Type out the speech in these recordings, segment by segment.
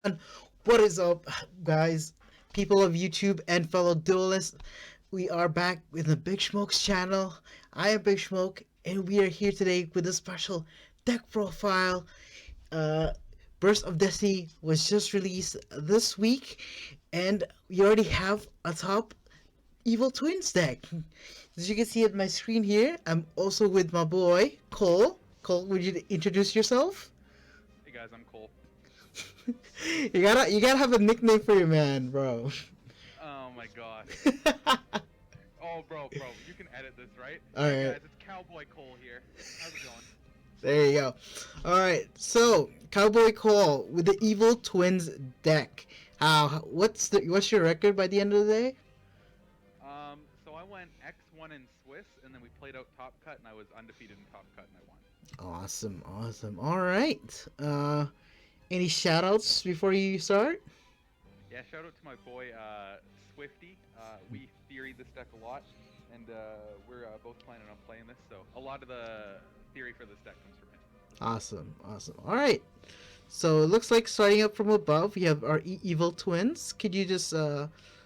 And what is up, guys, people of YouTube and fellow duelists? We are back with the Big Smoke's channel. I am Big Smoke, and we are here today with a special deck profile. Uh, Burst of Destiny was just released this week, and we already have a top Evil Twins deck. As you can see at my screen here, I'm also with my boy Cole. Cole, would you introduce yourself? Hey guys, I'm Cole. You gotta have a nickname for your man, bro. Oh my gosh. Oh, bro, you can edit this, right? All Hey right, guys, it's Cowboy Cole here. How's it going? there you go. All right, so Cowboy Cole with the Evil Twins deck. What's your record by the end of the day? So I went X1 in Swiss, and then we played out Top Cut, and I was undefeated in Top Cut, and I won. Awesome, awesome. All right. Any shout outs before you start? Yeah, shout out to my boy Swifty. We theoried this deck a lot, and we're both planning on playing this, so a lot of the theory for this deck comes from him. Awesome, awesome. All right. So it looks like starting up from above, we have our Evil Twins. Could you just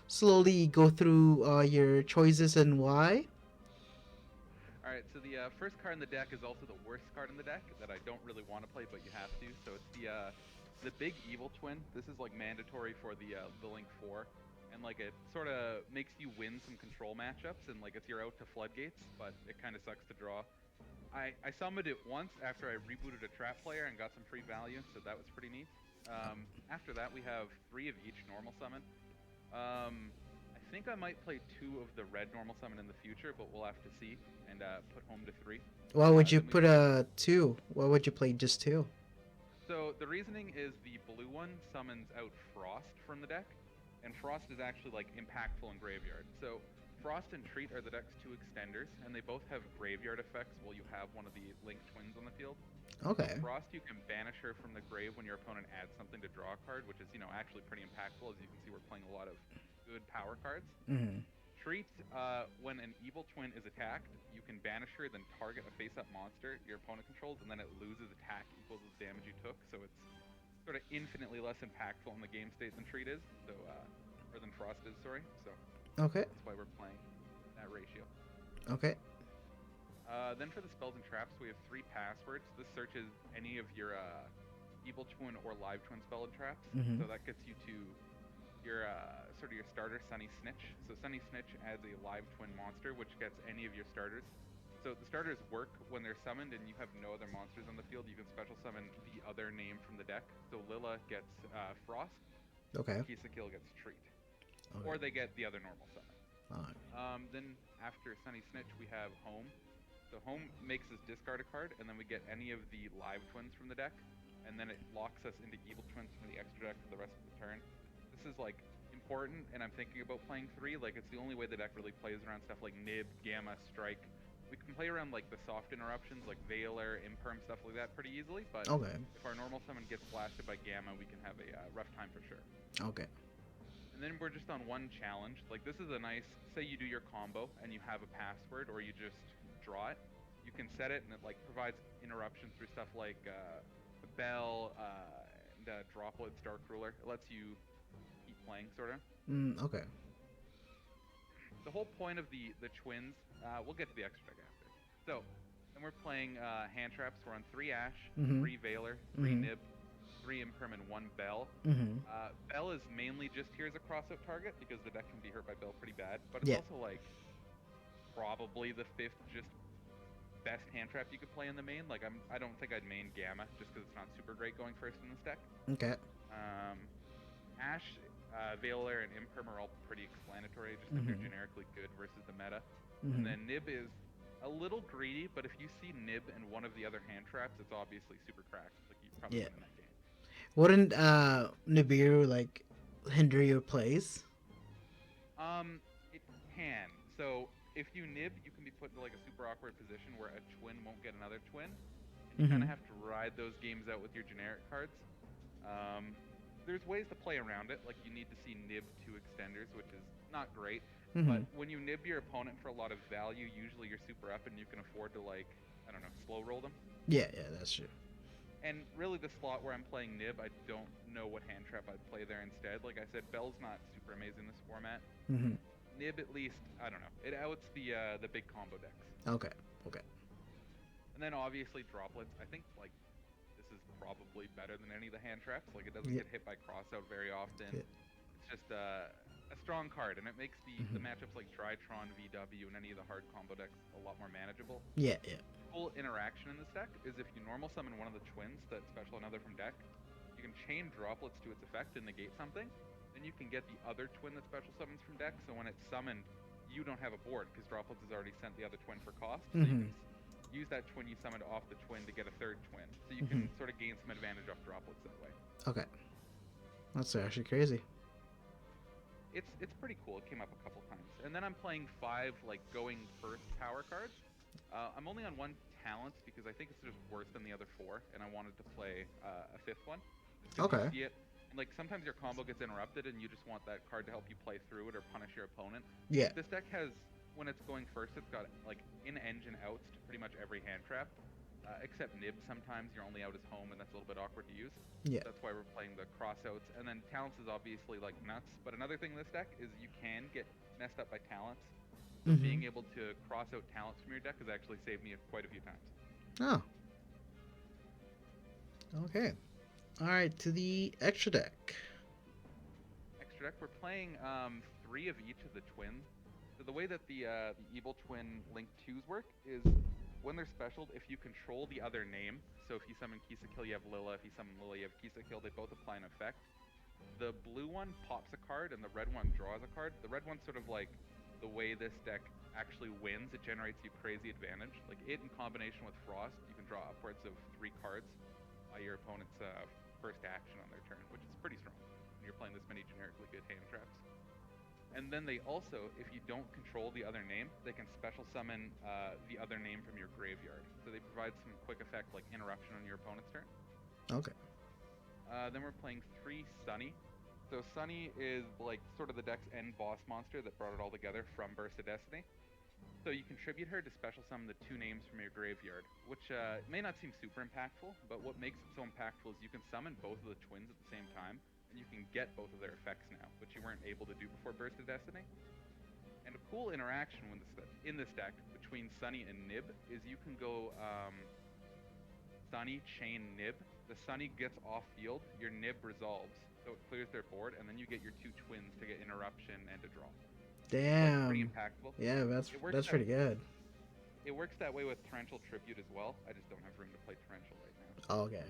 slowly go through your choices and why? Alright, so the first card in the deck is also the worst card in the deck that I don't really want to play, but you have to. So it's the Big Evil Twin. This is like mandatory for the Link 4, and like it sort of makes you win some control matchups, and like it's your out to floodgates, but it kind of sucks to draw. I summoned it once after I rebooted a trap player and got some free value, so that was pretty neat. After that, we have 3 of each normal summon. I think I might play 2 of the red normal summon in the future, but we'll have to see, and put home to 3. Why would you Then we put play. a two? Why would you play just two? So the reasoning is the blue one summons out Frost from the deck, and Frost is actually like impactful in Graveyard. So Frost and Treat are the deck's 2 extenders, and they both have Graveyard effects while you have one of the Link Twins on the field. So Okay. Frost, you can banish her from the grave when your opponent adds something to draw a card, which is, actually pretty impactful. As you can see, we're playing a lot of good power cards. Mm-hmm. Treat, when an evil twin is attacked, you can banish her, then target a face-up monster your opponent controls, and then it loses attack equals the damage you took. So it's sort of infinitely less impactful in the game state than Treat is, so or than Frost is, sorry. So Okay. that's why we're playing that ratio. Okay. Then for the spells and traps, we have 3 passwords. This searches any of your evil twin or live twin spell and traps. Mm-hmm. So that gets you to your sort of your starter Sunny Snitch. So Sunny Snitch adds a live twin monster, which gets any of your starters. So the starters work when they're summoned and you have no other monsters on the field. You can special summon the other name from the deck. So Lila gets Frost, Okay. Kisakil gets Treat, or Okay. they get the other normal summon. Alright. Then after Sunny Snitch, we have Home. So Home makes us discard a card, and then we get any of the live twins from the deck, and then it locks us into evil twins from the extra deck for the rest of the turn. This is like important, and I'm thinking about playing 3. Like it's the only way the deck really plays around stuff like Nib, Gamma, Strike. We can play around like the soft interruptions like Veiler, Imperm, stuff like that pretty easily, but Okay. if our normal summon gets blasted by Gamma, we can have a rough time for sure. Okay. And then we're just on one challenge. Like this is a nice, say you do your combo and you have a password or you just draw it. You can set it and it like provides interruptions through stuff like Bell and Droplets, Dark Ruler. It lets you keep playing sort of. Okay. The whole point of the twins, we'll get to the extra deck after. So then we're playing hand traps. We're on 3 Ash, Mm-hmm. 3 Veiler, 3 Mm-hmm. Nib, 3 Imperm, and 1 Bell. Mm-hmm. Bell is mainly just here as a cross-out target because the deck can be hurt by Bell pretty bad, but it's Yeah. also like probably the 5th just best hand trap you could play in the main. Like I don't think I'd main Gamma just because it's not super great going first in this deck. Okay. Ash, Veiler, and Imperm are all pretty explanatory, just that they're generically good versus the meta. And Mm-hmm. then Nib is a little greedy, but if you see Nib and one of the other hand traps, it's obviously super cracked. Like you probably Yeah. win that game. Wouldn't Nibiru like hinder your plays? It can. So if you nib, you can be put into like a super awkward position where a twin won't get another twin, and you kind Mm-hmm. of have to ride those games out with your generic cards. There's ways to play around it. Like you need to see nib 2 extenders, which is not great. Mm-hmm. But when you nib your opponent for a lot of value, usually you're super up and you can afford to like I don't know slow roll them. Yeah. Yeah. That's true. And really, the slot where I'm playing Nib, I don't know what hand trap I'd play there instead. Like I said, Bell's not super amazing in this format. Mm-hmm. Nib, at least, I don't know. It outs the big combo decks. Okay. Okay. And then obviously droplets. I think like this is probably better than any of the hand traps. Like it doesn't Yeah. get hit by crossout very often. Yeah. It's just a strong card, and it makes the Mm-hmm. matchups like Drytron, VW, and any of the hard combo decks a lot more manageable. Yeah. Yeah. Cool interaction in this deck is if you normal summon one of the twins that special another from deck, you can chain droplets to its effect and negate something. Then you can get the other twin that special summons from deck. So when it's summoned, you don't have a board because droplets has already sent the other twin for cost. So you Mm-hmm. can use that twin you summoned off the twin to get a third twin. So you Mm-hmm. can sort of gain some advantage off droplets that way. Okay. That's actually crazy. It's pretty cool. It came up a couple times. And then I'm playing 5 like going first power cards. I'm only on 1 talent because I think it's just worse than the other 4, and I wanted to play a 5th one. Just because Okay. you see it, and like sometimes your combo gets interrupted, and you just want that card to help you play through it or punish your opponent. Yeah. This deck has, when it's going first, it's got like in-engine outs to pretty much every hand trap, except Nib. Sometimes you're only out as home, and that's a little bit awkward to use. Yeah. That's why we're playing the crossouts. And then talents is obviously like nuts. But another thing in this deck is you can get messed up by talents. So Mm-hmm. being able to cross out talents from your deck has actually saved me quite a few times. Oh. Okay. All right. To the extra deck. Extra deck, we're playing 3 of each of the twins. So the way that the evil twin link 2s work is when they're specialed, if you control the other name, so if you summon Kisa Kill, you have Lila. If you summon Lila, you have Kisa Kill. They both apply an effect. The blue one pops a card, and the red one draws a card. The red one's sort of like the way this deck actually wins. It generates you crazy advantage. Like it in combination with Frost, you can draw upwards of 3 cards by your opponent's first action on their turn, which is pretty strong when you're playing this many generically good hand traps. And then they also, if you don't control the other name, they can special summon the other name from your graveyard. So they provide some quick effect like interruption on your opponent's turn. Okay. Then we're playing 3 Sunny. So Sunny is like sort of the deck's end boss monster that brought it all together from Burst of Destiny. So you contribute her to special summon the 2 names from your graveyard, which may not seem super impactful, but what makes it so impactful is you can summon both of the twins at the same time, and you can get both of their effects now, which you weren't able to do before Burst of Destiny. And a cool interaction in this deck between Sunny and Nib is you can go Sunny chain Nib. The Sunny gets off field, your Nib resolves, so it clears their board, and then you get your 2 twins to get interruption and to draw. Damn. Like, pretty impactful. Yeah, that's pretty good. It works that way with Torrential Tribute as well. I just don't have room to play Torrential right now. Oh, okay.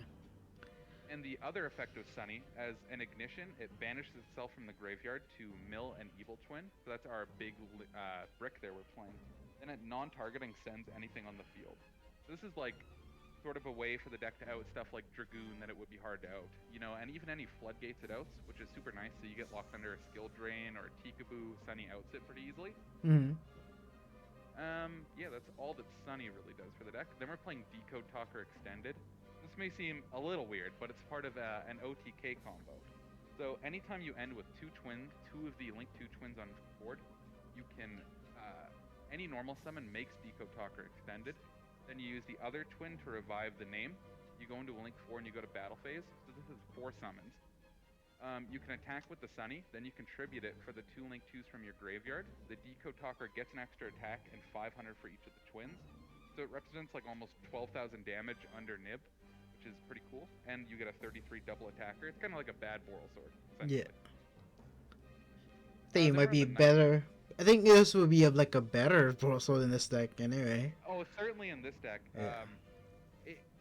And the other effect of Sunny, as an ignition, it banishes itself from the graveyard to mill an evil twin. So that's our big brick there we're playing. Then it non-targeting sends anything on the field. So this is like sort of a way for the deck to out stuff like Dragoon that it would be hard to out. You know, and even any floodgates it outs, which is super nice. So you get locked under a skill drain or a Tikaboo, Sunny outs it pretty easily. Mm-hmm. Yeah, that's all that Sunny really does for the deck. Then we're playing Decode Talker Extended. This may seem a little weird, but it's part of an OTK combo. So anytime you end with 2 twins, 2 of the Link 2 twins on board, you can, any normal summon makes Decode Talker Extended. Then you use the other twin to revive the name. You go into a Link 4 and you go to battle phase. So this is 4 summons. You can attack with the Sunny, then you contribute it for the 2 Link 2s from your graveyard. The Decode Talker gets an extra attack and 500 for each of the twins. So it represents like almost 12,000 damage under Nib, which is pretty cool. And you get a 33 double attacker. It's kind of like a bad Boral Sword, essentially. Yeah. I think it Then might we're be on the better. I think this would be like a better Sword in this deck anyway. Oh, certainly in this deck. Yeah.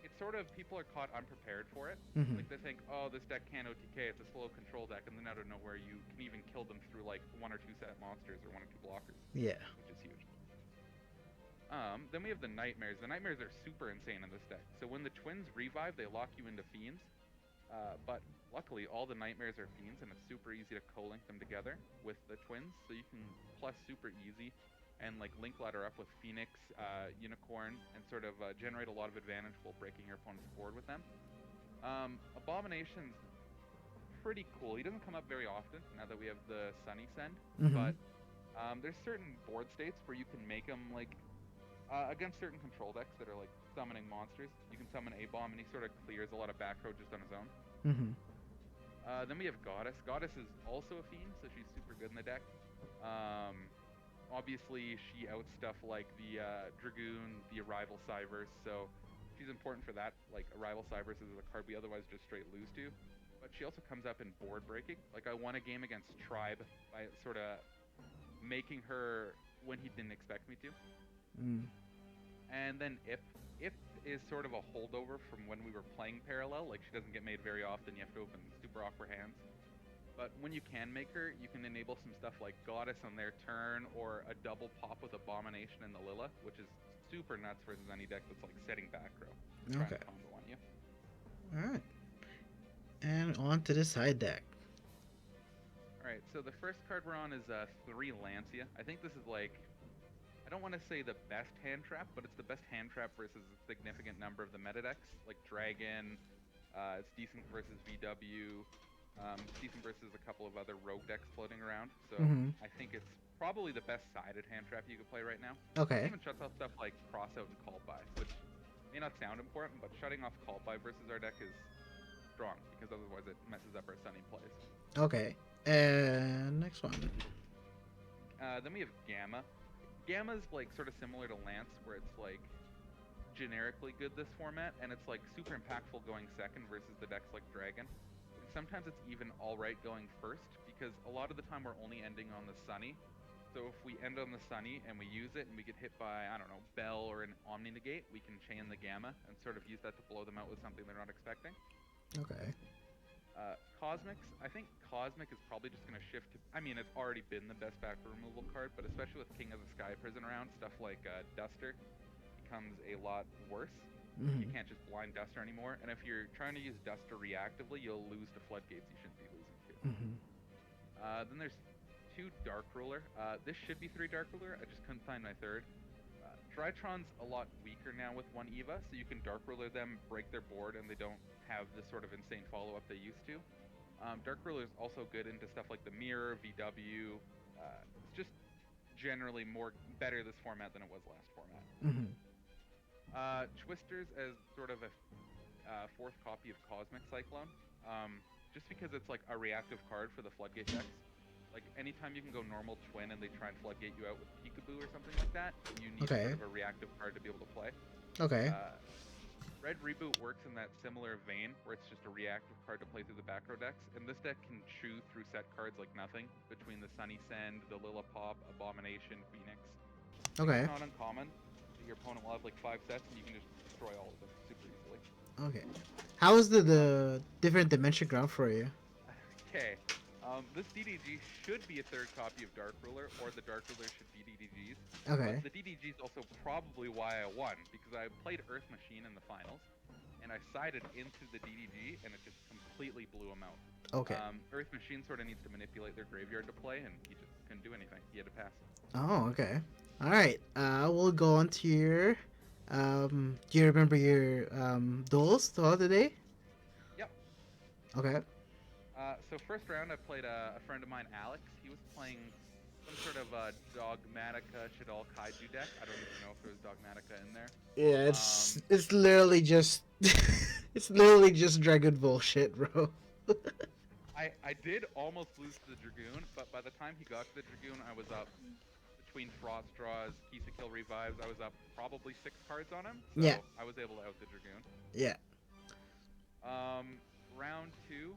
It's sort of, people are caught unprepared for it. Mm-hmm. Like they think, oh, this deck can't OTK, it's a slow control deck, and then out of nowhere you can even kill them through like 1 or 2 set monsters or 1 or 2 blockers. Yeah. Which is huge. Then we have the Nightmares. The Nightmares are super insane in this deck. So when the twins revive, they lock you into Fiends. But luckily, all the Nightmares are Fiends, and it's super easy to co-link them together with the twins. So you can plus super easy and like link ladder up with Phoenix, Unicorn, and sort of generate a lot of advantage while breaking your opponent's board with them. Abomination's pretty cool. He doesn't come up very often now that we have the Sunny Send, but there's certain board states where you can make him like against certain control decks that are like summoning monsters. You can summon a bomb, and he sort of clears a lot of back row just on his own. Mm-hmm. Then we have Goddess. Goddess is also a fiend, so she's super good in the deck. Obviously, she outs stuff like the Dragoon, the Arrival Cyverse, so she's important for that. Like, Arrival Cyverse is a card we otherwise just straight lose to. But she also comes up in board breaking. Like, I won a game against Tribe by sort of making her when he didn't expect me to. Mm. And then Ip. Ip is sort of a holdover from when we were playing Parallel. Like, she doesn't get made very often. You have to open super awkward hands. But when you can make her, you can enable some stuff like Goddess on their turn, or a double pop with Abomination in the Lilla, which is super nuts versus any deck that's like setting back row. Trying to combo on you. Alright. And on to the side deck. Alright, so the first card we're on is 3 Lancia. I think this is like, I don't want to say the best hand trap, but it's the best hand trap versus a significant number of the meta decks, like Dragon, it's decent versus VW, it's decent versus a couple of other rogue decks floating around, so I think it's probably the best sided hand trap you could play right now. Okay. It even shuts off stuff like Crossout and Call By, which may not sound important, but shutting off Call By versus our deck is strong, because otherwise it messes up our Sunny plays. Okay. And next one. Then we have Gamma. Gamma's like sort of similar to Lance, where it's like generically good this format, and it's like super impactful going second versus the decks like Dragon. Sometimes it's even alright going first, because a lot of the time we're only ending on the Sunny. So if we end on the Sunny and we use it and we get hit by, I don't know, Bell or an Omni Negate, we can chain the Gamma and sort of use that to blow them out with something they're not expecting. Okay. Cosmics, I think Cosmic is probably just going to shift to, I mean, it's already been the best back removal card, but especially with King of the Sky Prison around, stuff like Duster becomes a lot worse. You can't just blind Duster anymore, and if you're trying to use Duster reactively, you'll lose to Floodgates you shouldn't be losing to. Then there's 2 Dark Ruler. This should be 3 Dark Ruler, I just couldn't find my third. Drytron's a lot weaker now with 1 EVA, so you can Dark Ruler them, break their board, and they don't have the sort of insane follow-up they used to. Dark Ruler is also good into stuff like the Mirror, VW. It's just generally better this format than it was last format. Twisters as sort of a 4th copy of Cosmic Cyclone, just because it's like a reactive card for the Floodgate decks. Like, anytime you can go normal twin and they try and Floodgate you out with Peekaboo or something like that, you need sort of a reactive card to be able to play. Okay. Red Reboot works in that similar vein, where it's just a reactive card to play through the back row decks, and this deck can chew through set cards like nothing, between the Sunny Send, the Lillipop, Abomination, Phoenix. Okay. It's not uncommon. Your opponent will have like 5 sets, and you can just destroy all of them super easily. Okay. How is the different dimension ground for you? Okay. This DDG should be a 3rd copy of Dark Ruler, or the Dark Ruler should be DDGs. Okay. But the DDG is also probably why I won, because I played Earth Machine in the finals, and I sided into the DDG, and it just completely blew him out. Okay. Earth Machine sort of needs to manipulate their graveyard to play, and he just couldn't do anything. He had to pass. Oh, okay. Alright. We'll go on to your... do you remember your duels throughout the day? Yep. Okay. So first round, I played a friend of mine, Alex. He was playing some sort of Dogmatica Shadal Kaiju deck. I don't even know if there was Dogmatica in there. Yeah, it's literally just it's literally just dragon bullshit, bro. I did almost lose to the Dragoon, but by the time he got to the Dragoon, I was up between Frost Draws, Kisa Kill Revives. I was up probably 6 cards on him. So yeah. I was able to out the Dragoon. Yeah. Round 2.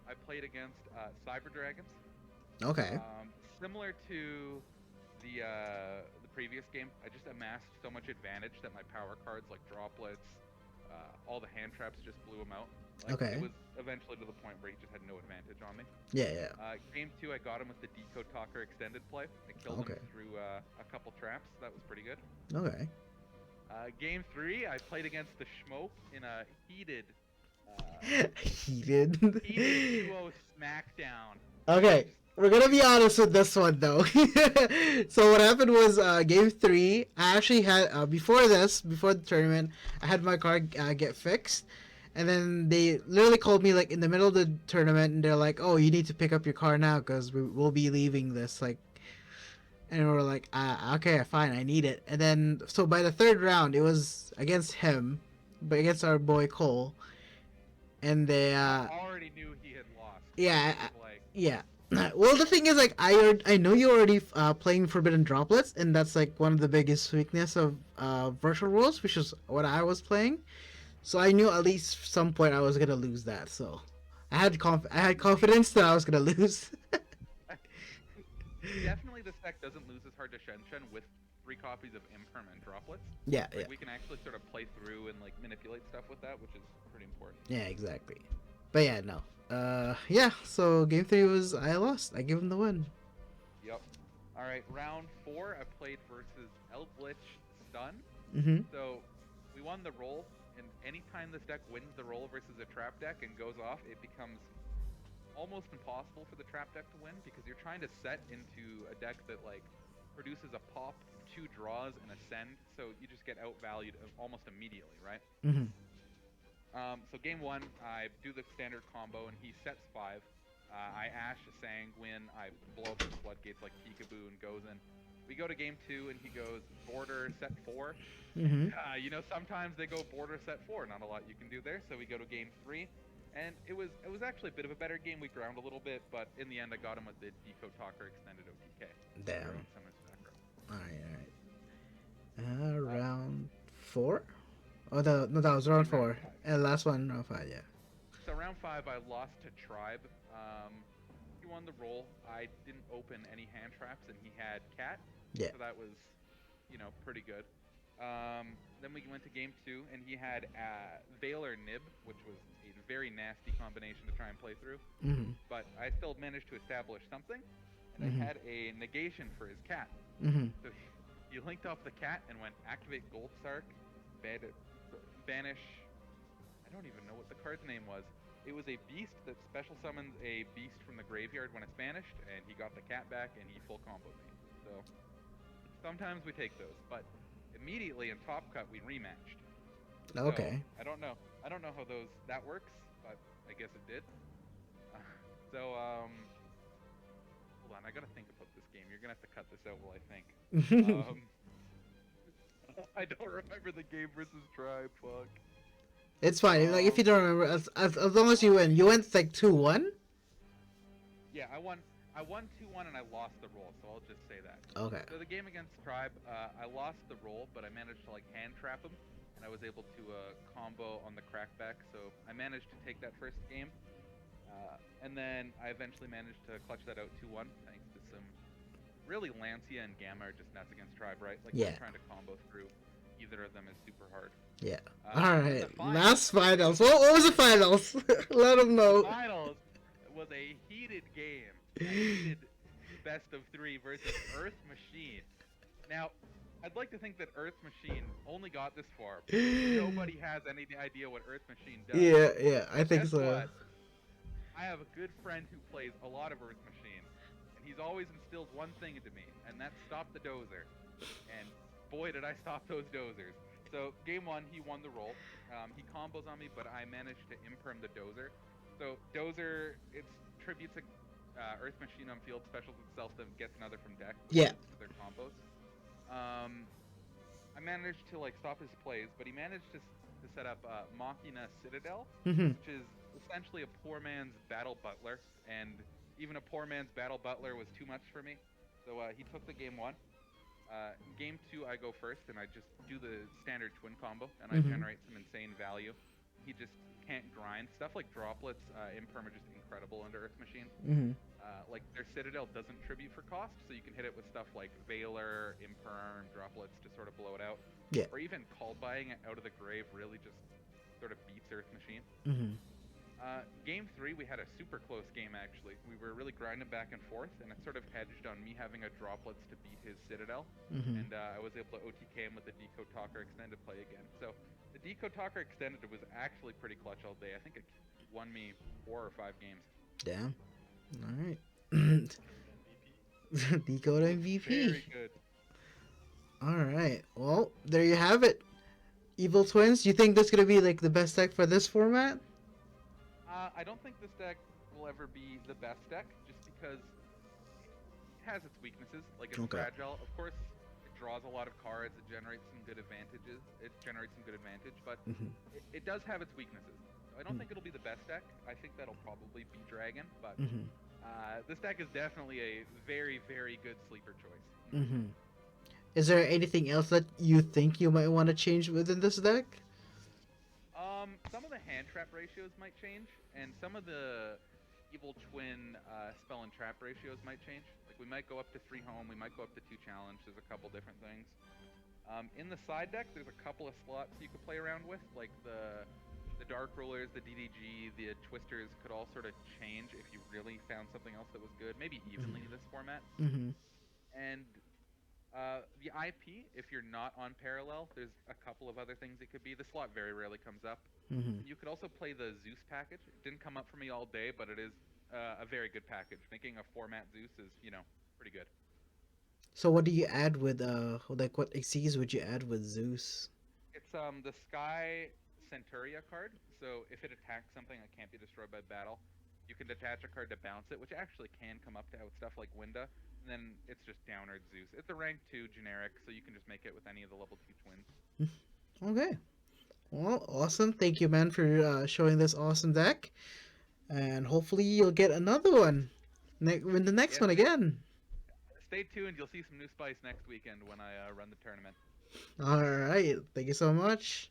I played against Cyber Dragons. Okay. Similar to the previous game, I just amassed so much advantage that my power cards like Droplets, all the hand traps just blew him out. Like, okay. It was eventually to the point where he just had no advantage on me. Yeah. Game 2, I got him with the Decode Talker extended play. I killed him through a couple traps. That was pretty good. Okay. Game 3, I played against the Schmoke in a heated heated duo smackdown. Okay, we're gonna be honest with this one though. So what happened was game 3, I actually had before the tournament, I had my car get fixed, and then they literally called me like in the middle of the tournament, and they're like, oh, you need to pick up your car now because we'll be leaving this, like, And we're like, okay, fine, I need it. And then, so by the third round, it was against him, but against our boy Cole. And they, I already knew he had lost. yeah, He was like, yeah. Well, the thing is, like, I know you're already playing Forbidden Droplets, and that's like one of the biggest weakness of Virtual Worlds, which is what I was playing. So I knew at least some point I was gonna lose that. So I had confidence that I was gonna lose. definitely this deck doesn't lose as hard to Shen Shen with 3 copies of Imperm and Droplets. Yeah, Like, yeah, we can actually sort of play through and, like, manipulate stuff with that, which is pretty important. yeah, exactly. But yeah, no. Yeah. So game 3 was I lost. I give him the win. Yep. Alright, round 4, I played versus Eldritch Stun. Mhm. So, we won the roll, and anytime this deck wins the roll versus a trap deck and goes off, it becomes almost impossible for the trap deck to win, because you're trying to set into a deck that, like, produces a pop, 2 draws, and a send, so you just get outvalued almost immediately, right? Mhm. So game 1, I do the standard combo, and he sets 5. I Ash Sanguine, I blow up the floodgates like Peekaboo and goes in. We go to game 2, and he goes border set 4. Mhm. You know, sometimes they go border set 4, not a lot you can do there, so we go to game 3. And it was actually a bit of a better game. We ground a little bit, but in the end I got him with the Decode Talker extended OTK. Damn. All right. Round 4. Oh, no, that was round 4. And last one, round 5. Yeah. So round 5, I lost to Tribe. He won the roll. I didn't open any hand traps, and he had Cat. Yeah. So that was, you know, pretty good. Then we went to game 2, and he had Veiler Nib, which was a very nasty combination to try and play through. Mhm. But I still managed to establish something, and I had a negation for his Cat. Mhm. So he linked off the Cat and went activate Gold Sark, banish. I don't even know what the card's name was. It was a beast that special summons a beast from the graveyard when it's banished, and he got the Cat back, and he full comboed me. So sometimes we take those, but immediately in Top Cut we rematched. Okay. So, I don't know how that works, but I guess it did. Hold on, I gotta think about this game. You're gonna have to cut this out while I think. I don't remember the game versus Tribe. Fuck. It's fine. Like if you don't remember, as long as you win, you went like 2-1. Yeah, I won 2-1 and I lost the roll, so I'll just say that. Okay. So the game against Tribe, I lost the roll, but I managed to like hand trap him, and I was able to combo on the crackback. So I managed to take that first game, and then I eventually managed to clutch that out 2-1 thanks to some. Really, Lancia and Gamma are just nuts against Tribe, right? Like, Yeah. trying to combo through either of them is super hard. Yeah. And All then right. the finals- Last finals. What was the finals? Let them know. The finals was a heated game. A heated best of 3 versus Earth Machine. Now, I'd like to think that Earth Machine only got this far, but nobody has any idea what Earth Machine does. Yeah, I think Guess so. what? I have a good friend who plays a lot of Earth Machine, and he's always instilled one thing into me, and that's stop the dozer. And boy, did I stop those dozers. So game 1, he won the roll. He combos on me, but I managed to imperm the dozer. So dozer, it's tributes a Earth Machine on field, specials itself, then gets another from deck. Yeah. Their combos. I managed to like stop his plays, but he managed to set up Machina Citadel, Mhm. which is essentially a poor man's Battle Butler, and even a poor man's Battle Butler was too much for me. So he took the game 1. Game 2, I go first, and I just do the standard twin combo, and I generate some insane value. He just can't grind. Stuff like droplets, Imperm are just incredible under Earth Machine. Mhm. Like, their Citadel doesn't tribute for cost, so you can hit it with stuff like Veiler, Imperm, droplets to sort of blow it out. Yeah. Or even called buying it out of the grave really just sort of beats Earth Machine. Mhm. Game 3, we had a super close game, actually. We were really grinding back and forth, and it sort of hedged on me having a droplets to beat his Citadel. Mhm. And I was able to OTK him with the Decode Talker extended play again. So the Decode Talker extended was actually pretty clutch all day. I think it won me 4 or 5 games. Damn. All right. Decode MVP. Very good. All right. Well, there you have it. Evil Twins. You think this is gonna be like the best deck for this format? I don't think this deck will ever be the best deck, just because has its weaknesses. Like it's Okay. fragile. Of course, it draws a lot of cards. It generates some good advantages. It generates some good advantage, but Mhm. it does have its weaknesses. So I don't Mhm. think it'll be the best deck. I think that'll probably be Dragon, but Mhm. this deck is definitely a very, very good sleeper choice. Mhm. Is there anything else that you think you might want to change within this deck? Some of the hand trap ratios might change, and some of the evil twin spell and trap ratios might change. Like we might go up to 3 home, we might go up to 2 challenge. There's a couple different things. In the side deck, there's a couple of slots you could play around with, like the Dark Rulers, the DDG, the Twisters could all sort of change if you really found something else that was good, maybe Mhm. evenly this format. Mhm. And the IP, if you're not on parallel, there's a couple of other things it could be. The slot very rarely comes up. Mhm. And you could also play the Zeus package. It didn't come up for me all day, but it is a very good package. Making a format Zeus is, pretty good. So what do you add with like what exes would you add with Zeus? It's the Sky Centuria card. So if it attacks something that can't be destroyed by battle, you can detach a card to bounce it, which actually can come up to with stuff like Winda. And then it's just Downard Zeus. It's a rank 2 generic, so you can just make it with any of the level 2 twins. Okay. Well, awesome. Thank you, man, for showing this awesome deck. And hopefully you'll get another one. Win the next Yeah, one again. stay tuned. You'll see some new spice next weekend when I run the tournament. All right. Thank you so much.